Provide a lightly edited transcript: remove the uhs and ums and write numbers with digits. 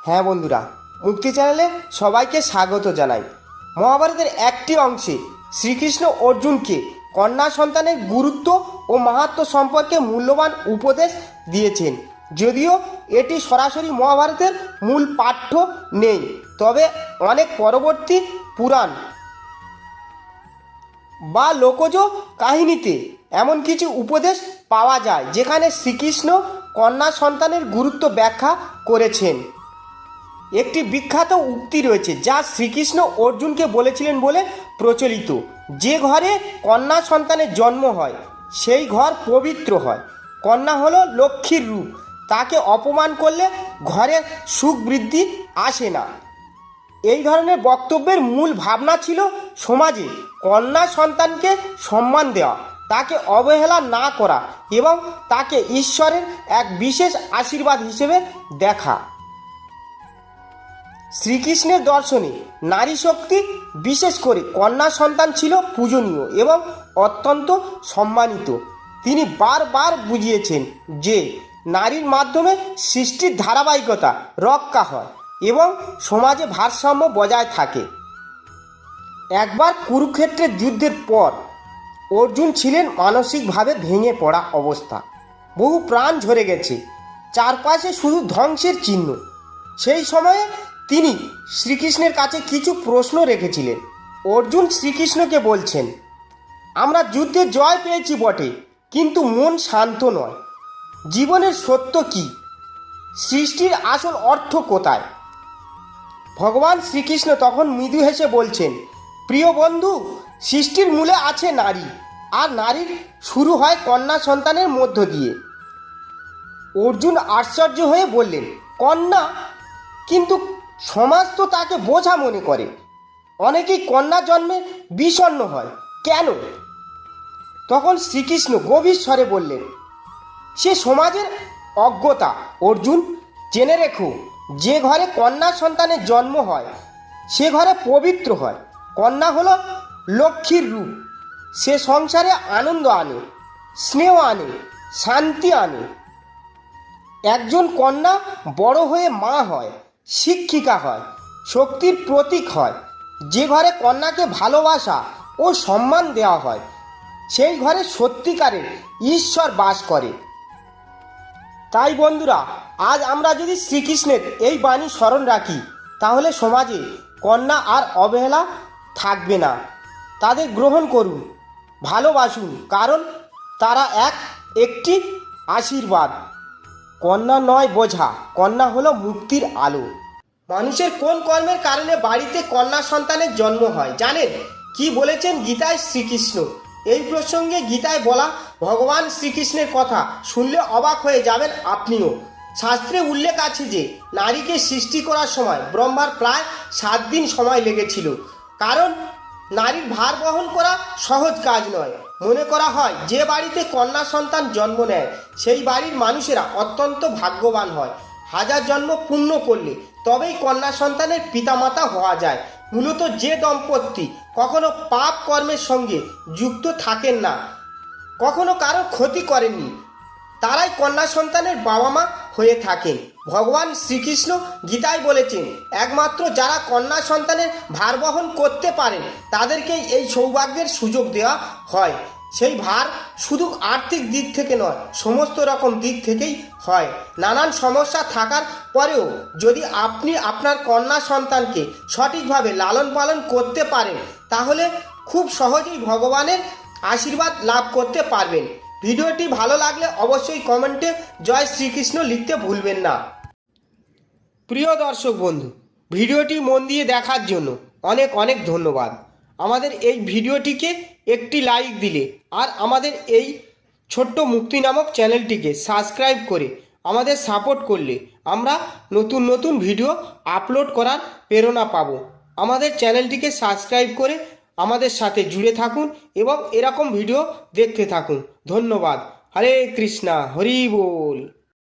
হ্যাঁ বন্ধুরা, মুক্তি চ্যানেলে সবাইকে স্বাগত জানাই। মহাভারতের একটি অংশে শ্রীকৃষ্ণ অর্জুনকে কন্যা সন্তানের গুরুত্ব ও মাহাত্ম্য সম্পর্কে মূল্যবান উপদেশ দিয়েছেন। যদিও এটি সরাসরি মহাভারতের মূল পাঠ্য নেই, তবে অনেক পরবর্তী পুরাণ বা লোকজ কাহিনীতে এমন কিছু উপদেশ পাওয়া যায় যেখানে শ্রীকৃষ্ণ কন্যা সন্তানের গুরুত্ব ব্যাখ্যা করেছেন। একটি বিখ্যাত উক্তি রয়েছে যা শ্রীকৃষ্ণ অর্জুনকে বলেছিলেন বলে প্রচলিত: যে ঘরে কন্যা সন্তানের জন্ম হয় সেই ঘর পবিত্র হয়। কন্যা হলো লক্ষ্মীর রূপ, তাকে অপমান করলে ঘরে সুখ বৃদ্ধি আসে না। এই ধরনের বক্তব্যের মূল ভাবনা ছিল সমাজে কন্যা সন্তানকে সম্মান দেওয়া, তাকে অবহেলা না করা এবং তাকে ঈশ্বরের এক বিশেষ আশীর্বাদ হিসেবে দেখা। শ্রীকৃষ্ণের দর্শনে নারী শক্তি, বিশেষ করে কন্যা সন্তান, ছিল পূজনীয় এবং অত্যন্ত সম্মানিত। তিনি বারবার বুঝিয়েছেন যে নারীর মাধ্যমে সৃষ্টির ধারাবাহিকতা রক্ষা হয় এবং সমাজে ভারসাম্য বজায় থাকে। একবার কুরুক্ষেত্রের যুদ্ধের পর অর্জুন ছিলেন মানসিকভাবে ভেঙে পড়া অবস্থা। বহু প্রাণ ঝরে গেছে, চারপাশে শুধু ধ্বংসের চিহ্ন। সেই সময়ে তিনি শ্রীকৃষ্ণের কাছে কিছু প্রশ্ন রেখেছিলেন। অর্জুন শ্রীকৃষ্ণকে বলছেন, আমরা যুদ্ধে জয় পেয়েছি বটে, কিন্তু মন শান্ত নয়। জীবনের সত্য কি? সৃষ্টির আসল অর্থ কোথায়? ভগবান শ্রীকৃষ্ণ তখন মৃদু হেসে বলছেন, প্রিয় বন্ধু, সৃষ্টির মূলে আছে নারী, আর নারীর শুরু হয় কন্যা সন্তানের মধ্য দিয়ে। অর্জুন আশ্চর্য হয়ে বললেন, কন্যা? কিন্তু সমাজ তো তাকে বোঝা মনে করে। অনেকেই কন্যা জন্মে বিষণ্ণ হয়, কেন? তখন শ্রীকৃষ্ণ গভীর স্বরে বললেন, সে সমাজের অজ্ঞতা। অর্জুন, জেনে রেখো, যে ঘরে কন্যা সন্তানের জন্ম হয় সে ঘরে পবিত্র হয়। কন্যা হলো লক্ষ্মীর রূপ। সে সংসারে আনন্দ আনে, স্নেহ আনে, শান্তি আনে। একজন কন্যা বড় হয়ে মা হয়, শিক্ষিকা হয়, শক্তির প্রতীক হয়। যে ঘরে কন্যাকে ভালোবাসা ও সম্মান দেওয়া হয় সেই ঘরে সত্যিকারের ঈশ্বর বাস করে। তাই বন্ধুরা, আজ আমরা যদি শ্রীকৃষ্ণের এই বাণী স্মরণ রাখি, তাহলে সমাজে কন্যা আর অবহেলা থাকবে না। তাদের গ্রহণ করুন, ভালোবাসুন, কারণ তারা একটি আশীর্বাদ। কন্যা নয় বোঝা, কন্যা হলো মুক্তির আলো। মানুষের কোন কর্মের কারণে বাড়িতে কন্যা সন্তানের জন্ম হয় জানেন? কি বলেছেন গীতায় শ্রীকৃষ্ণ? এই প্রসঙ্গে গীতায় বলা ভগবান শ্রীকৃষ্ণের কথা শুনলে অবাক হয়ে যাবেন আপনিও। শাস্ত্রে উল্লেখ আছে যে নারীকে সৃষ্টি করার সময় ব্রহ্মার প্রায় 7 দিন সময় লেগেছিল, কারণ নারীর ভার বহন করা সহজ কাজ নয়। মনে করা হয় যে বাড়িতে কন্যা সন্তান জন্ম নেয় সেই বাড়ির মানুষেরা অত্যন্ত ভাগ্যবান হয়। হাজার জন্ম পূর্ণ করলে তবেই কন্যা সন্তানের পিতামাতা হওয়া যায়। মূলত যে দম্পতি কখনো পাপ কর্মের সঙ্গে যুক্ত থাকেন না, কখনো কারো ক্ষতি করেননি, তারাই কন্যা সন্তানের বাবা মা হয়ে থাকেন। ভগবান শ্রীকৃষ্ণ গীতায় বলেছেন, একমাত্র যারা কন্যা সন্তানের ভার বহন করতে পারেন তাদেরকেই এই সৌভাগ্যের সুযোগ দেওয়া হয়। সেই ভার শুধু আর্থিক দিক থেকে নয়, সমস্ত রকম দিক থেকেই হয়। নানান সমস্যা থাকার পরেও যদি আপনি আপনার কন্যা সন্তানকে সঠিকভাবে লালন পালন করতে পারেন, তাহলে খুব সহজেই ভগবানের আশীর্বাদ লাভ করতে পারবেন। ভিডিওটি ভালো লাগলে অবশ্যই কমেন্টে জয় শ্রীকৃষ্ণ লিখতে ভুলবেন না। প্রিয় দর্শক বন্ধু, ভিডিওটি মন দিয়ে দেখার জন্য অনেক অনেক ধন্যবাদ। আমাদের এই ভিডিওটিকে একটি লাইক দিলে আর আমাদের এই ছোট্ট মুক্তি নামক চ্যানেলটিকে সাবস্ক্রাইব করে আমাদের সাপোর্ট করলে আমরা নতুন নতুন ভিডিও আপলোড করার প্রেরণা পাব। আমাদের চ্যানেলটিকে সাবস্ক্রাইব করে আমাদের সাথে জুড়ে থাকুন এবং এরকম ভিডিও দেখতে থাকুন। ধন্যবাদ। হরে কৃষ্ণা, হরি বল।